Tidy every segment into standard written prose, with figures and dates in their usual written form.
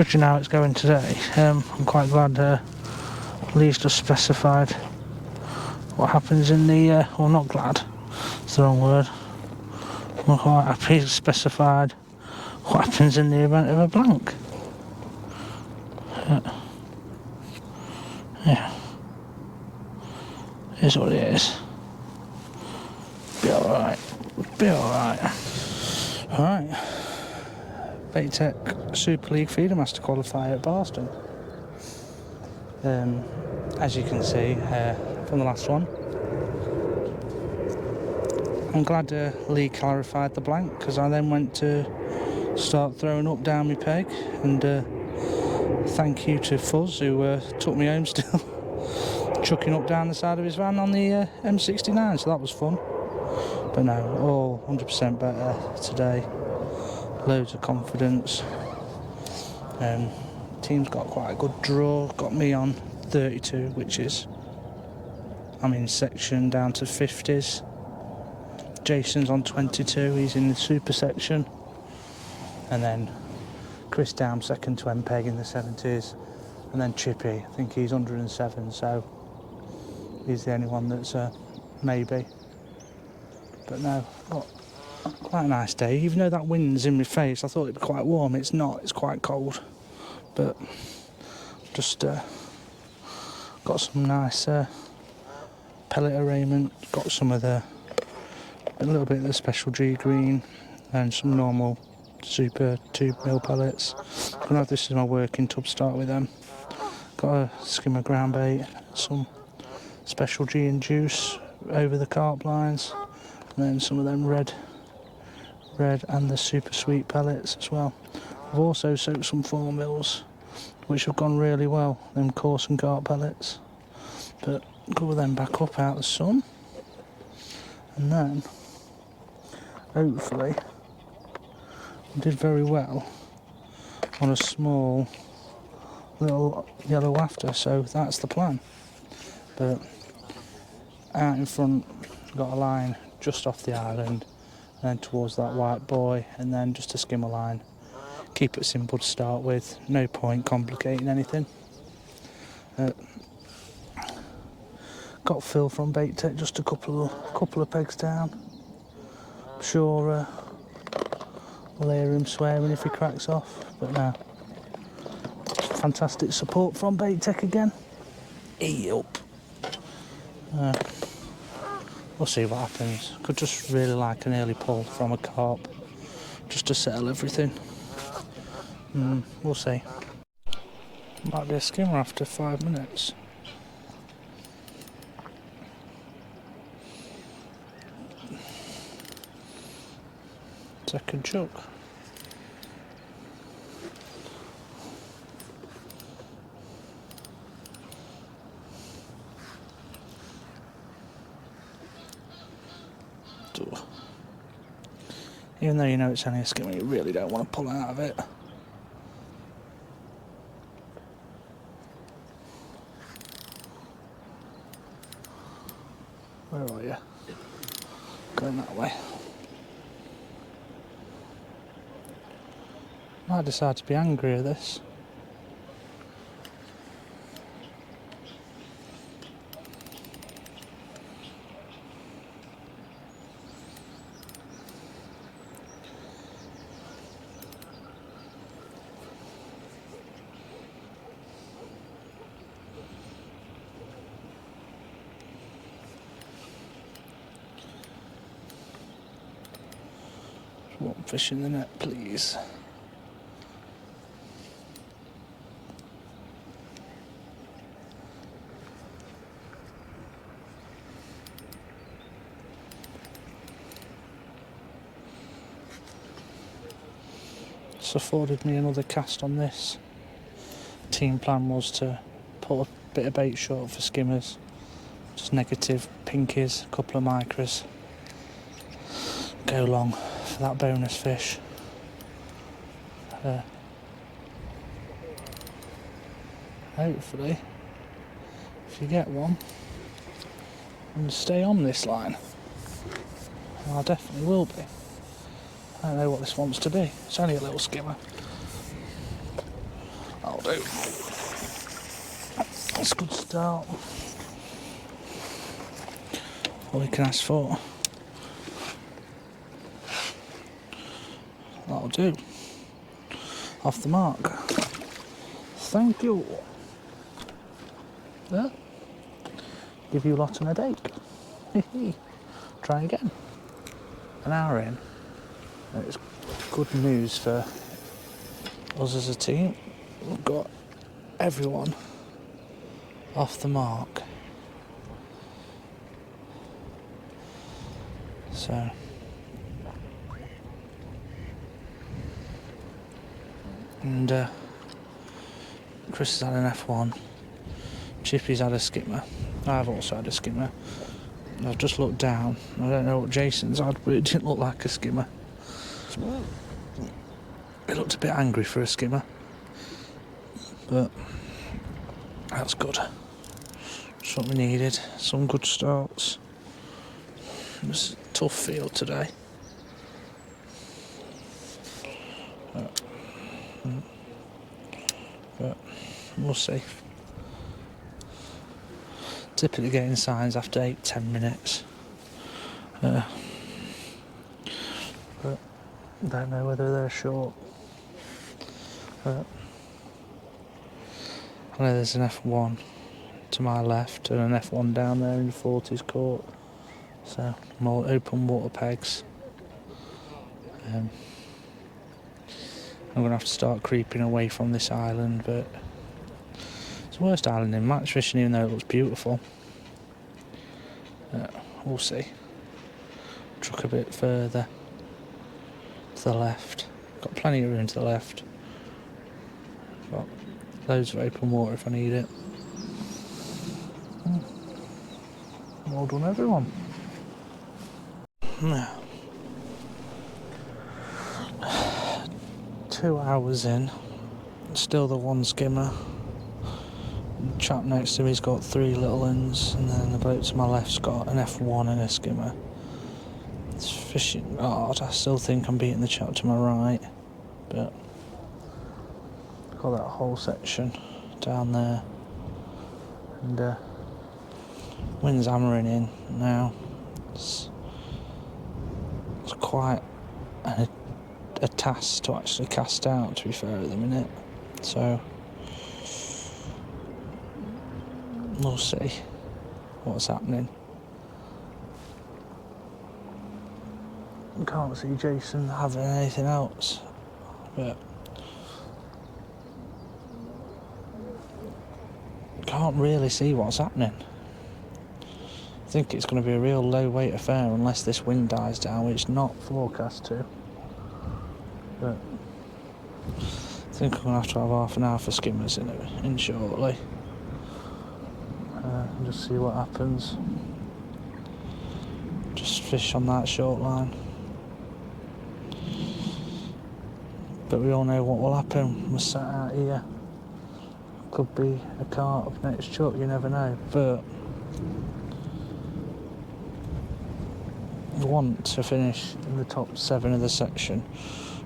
judging how it's going today, I'm quite glad Lee's just specified what happens in the, well, not glad, it's the wrong word. I'm quite happy he's specified what happens in the event of a blank. Yeah. It is what it is. Be alright. Be alright. Alright. Baitech Super League Feedermaster Qualifier at Barston. As you can see from the last one, I'm glad Lee clarified the blank, because I then went to start throwing up down my peg, and thank you to Fuzz who took me home still, chucking up down the side of his van on the M69, so that was fun. But no, all 100% better today, loads of confidence. Team's got quite a good draw, got me on 32, which is, I'm in section down to 50s. Jason's on 22, he's in the super section. And then Chris down second to MPEG in the 70s. And then Chippy, I think he's 107, so he's the only one that's maybe. But no, got quite a nice day. Even though that wind's in my face, I thought it'd be quite warm. It's not, it's quite cold. But just got some nice pellet arraignment, got some of the, a little bit of the special G green and some normal super 2mm pellets. I'm gonna have this as my working tub, start with them. Got a skimmer ground bait, some special G and juice over the carp lines, and then some of them red and the super sweet pellets as well. I've also soaked some 4 mils, which have gone really well, them coarse and carp pellets. But cover them back up out of the sun, and then hopefully I did very well on a small little yellow after, so that's the plan. But out in front, got a line just off the island, and then towards that white buoy, and then just a skimmer line. Keep it simple to start with, no point complicating anything. Got Phil from Baitech just a couple of pegs down. I'm sure we'll hear him swearing if he cracks off, but no. Fantastic support from Baitech again. Yup. We'll see what happens. Could just really like an early pull from a carp, just to settle everything. We'll see. Might be a skimmer after 5 minutes. Second chuck. Even though you know it's only a skimmer, you really don't want to pull out of it. Where are you? Going that way. Might decide to be angry at this. One fish in the net, please. It's afforded me another cast on this. Team plan was to put a bit of bait short for skimmers, just negative pinkies, a couple of micros. Go long for that bonus fish. Hopefully, if you get one, and stay on this line. I definitely will be. I don't know what this wants to be. It's only a little skimmer. do. That's a good start. All we can ask for. That'll do. Off the mark. Thank you. Well, give you lot an headache. Try again. An hour in. It's good news for us as a team. We've got everyone off the mark. So and Chris has had an F1, Chippy's had a skimmer, I've also had a skimmer. I've just looked down, I don't know what Jason's had, but it didn't look like a skimmer. It looked a bit angry for a skimmer, but that's good. That's what we needed, some good starts. It was a tough field today. But we'll see. Typically getting signs after 8-10 minutes. But I don't know whether they're short. But I know there's an F1 to my left and an F1 down there in the 40s court. So more open water pegs. I'm going to have to start creeping away from this island, but it's the worst island in match fishing, even though it looks beautiful. We'll see. Truck a bit further to the left. Got plenty of room to the left. Got loads of open water if I need it. Well done, everyone. Now, 2 hours in, still the one skimmer. The chap next to me's got 3 little uns, and then the bloke to my left's got an F1 and a skimmer. It's fishing hard. I still think I'm beating the chap to my right, but got that whole section down there, and wind's hammering in now. It's quite a task to actually cast out, to be fair, at the minute. So we'll see what's happening. Can't see Jason having anything else, but can't really see what's happening. I think it's going to be a real low weight affair unless this wind dies down, which it's not forecast to. But I think I'm going to have half an hour for skimmers in shortly. And just see what happens. Just fish on that short line. But we all know what will happen. We're sat out here. Could be a cart up next chuck, you never know. But we want to finish in the top 7 of the section,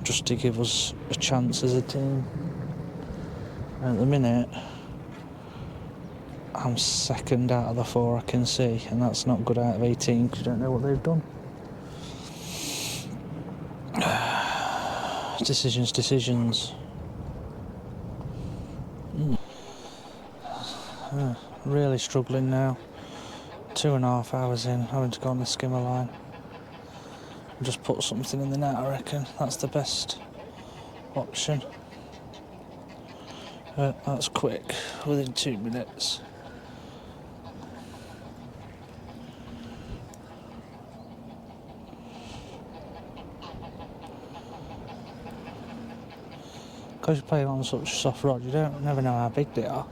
just to give us a chance as a team. And at the minute, I'm second out of the 4 I can see, and that's not good out of 18 because you don't know what they've done. Decisions. Really struggling now. 2.5 hours in, having to go on the skimmer line. Just put something in the net, I reckon. That's the best option. That's quick, within 2 minutes. Because you're playing on such a soft rod, you never know how big they are.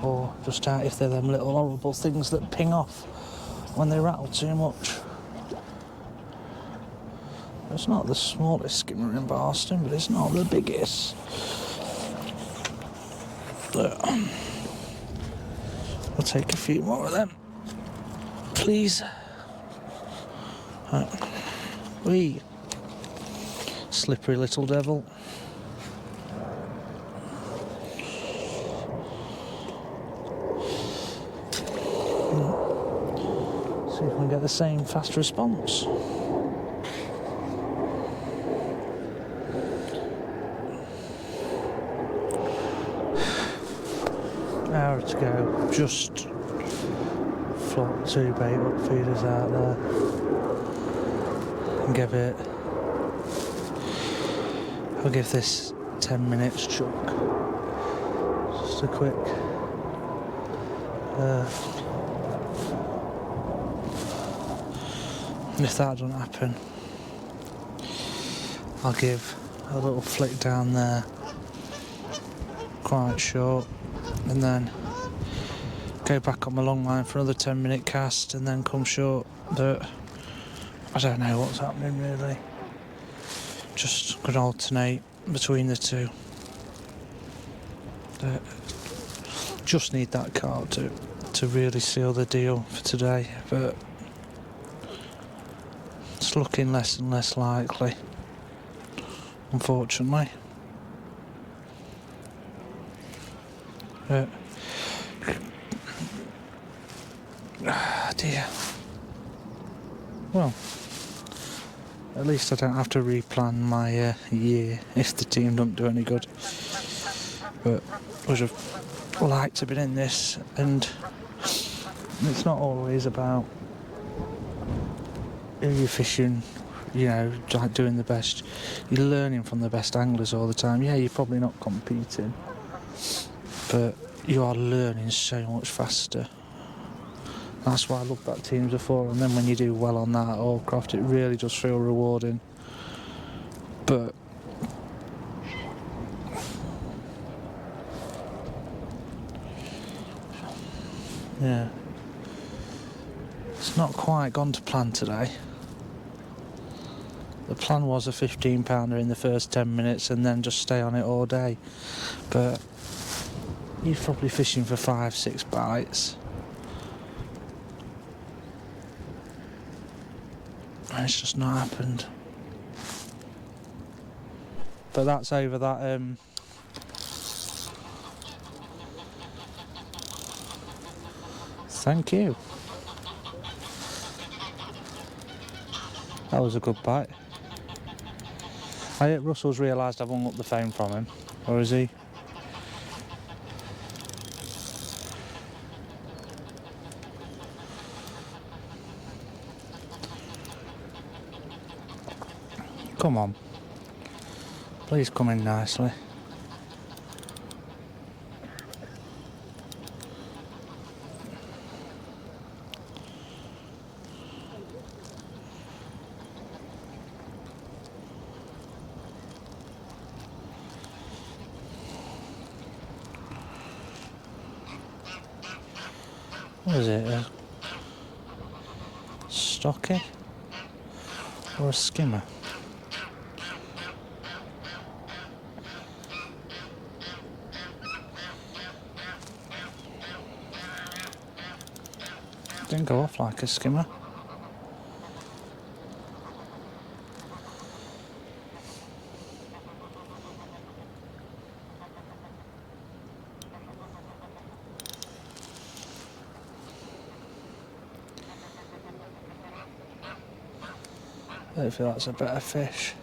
Or just if they're them little horrible things that ping off when they rattle too much. It's not the smallest skimmer in Barston, but it's not the biggest. But I'll take a few more of them, please. Wee, slippery little devil. See if we can get the same fast response. Hour to go. Just float 2 bait up feeders out there and give it. I'll give this 10 minutes chuck. Just a quick and if that doesn't happen, I'll give a little flick down there, quite short, and then go back on my long line for another 10-minute cast and then come short. But I don't know what's happening really. Just gonna alternate between the two. But just need that card to really seal the deal for today, but it's looking less and less likely, unfortunately. But dear. Well, at least I don't have to replan my year if the team don't do any good. But I would have liked to have been in this, and it's not always about who you're fishing, you know, like doing the best. You're learning from the best anglers all the time. Yeah, you're probably not competing, but you are learning so much faster. That's why I love that Teams of 4, and then when you do well on that Allcroft, it really does feel rewarding. But yeah, it's not quite gone to plan today. The plan was a 15-pounder in the first 10 minutes and then just stay on it all day. But you're probably fishing for 5-6 bites. And it's just not happened. But that's over that thank you. That was a good bite. I hope Russell's realised I've hung up the phone from him. Or is he? Come on. Please come in nicely. What is it? A stocky? Or a skimmer? Didn't go off like a skimmer. I feel that's a better fish.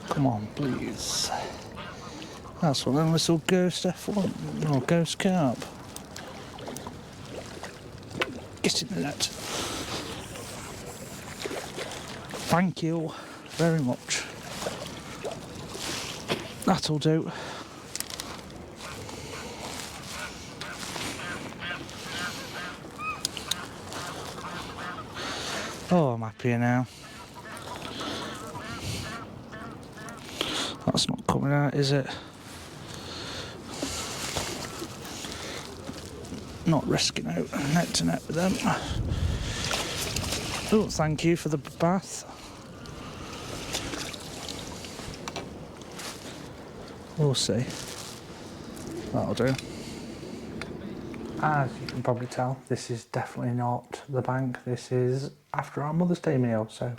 Come on, please. That's one of them little ghost F1 or ghost carp. Get in the net. Thank you very much. That'll do. Oh, I'm happier now. That's not coming out, is it? Not risking out net to net with them. Oh, thank you for the bath. We'll see. That'll do. As you can probably tell, this is definitely not the bank. This is after our Mother's Day meal, so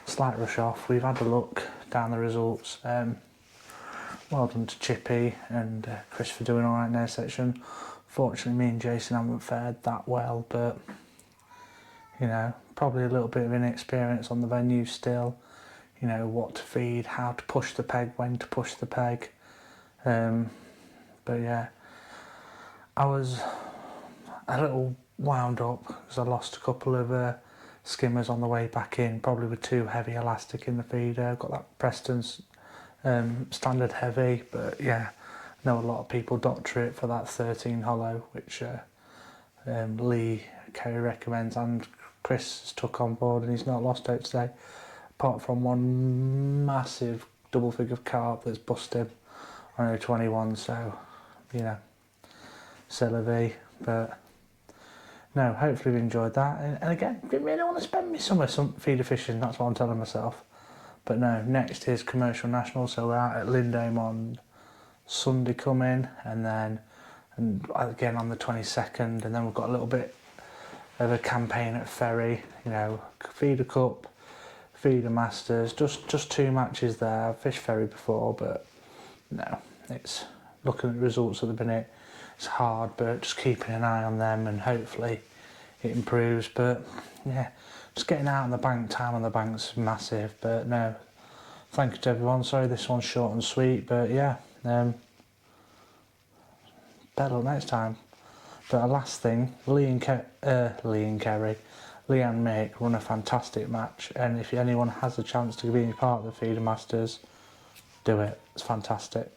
slight rush off. We've had a look down the results. Well done to Chippy and Chris for doing alright in their section. Fortunately, me and Jason haven't fared that well, but you know, probably a little bit of inexperience on the venue still. You know, what to feed, how to push the peg, when to push the peg. But yeah, I was a little wound up because I lost a couple of skimmers on the way back in, probably with too heavy elastic in the feeder. Got that Preston's standard heavy, but yeah, I know a lot of people doctor it for that 13 hollow, which Lee Kerry recommends, and Chris took on board, and he's not lost out today, apart from one massive double figure carp that's busted on 21, so you know, c'est la vie. But no, hopefully we enjoyed that, and again, didn't really want to spend my summer feeder fishing, that's what I'm telling myself. But no, next is Commercial National, so we're out at Lindholm on Sunday coming, and then again on the 22nd, and then we've got a little bit of a campaign at Ferry, you know, Feeder Cup, Feedermasters, just 2 matches there. I've fished Ferry before, but no, it's looking at the results at the minute, it's hard, but just keeping an eye on them and hopefully it improves. But yeah, just getting out on the bank, time on the bank's massive. But no, thank you to everyone. Sorry this one's short and sweet, but yeah, better luck next time. But a last thing, Lee and Kerry, Lee and Mick run a fantastic match, and if anyone has a chance to be part of the Feedermasters, do it. It's fantastic.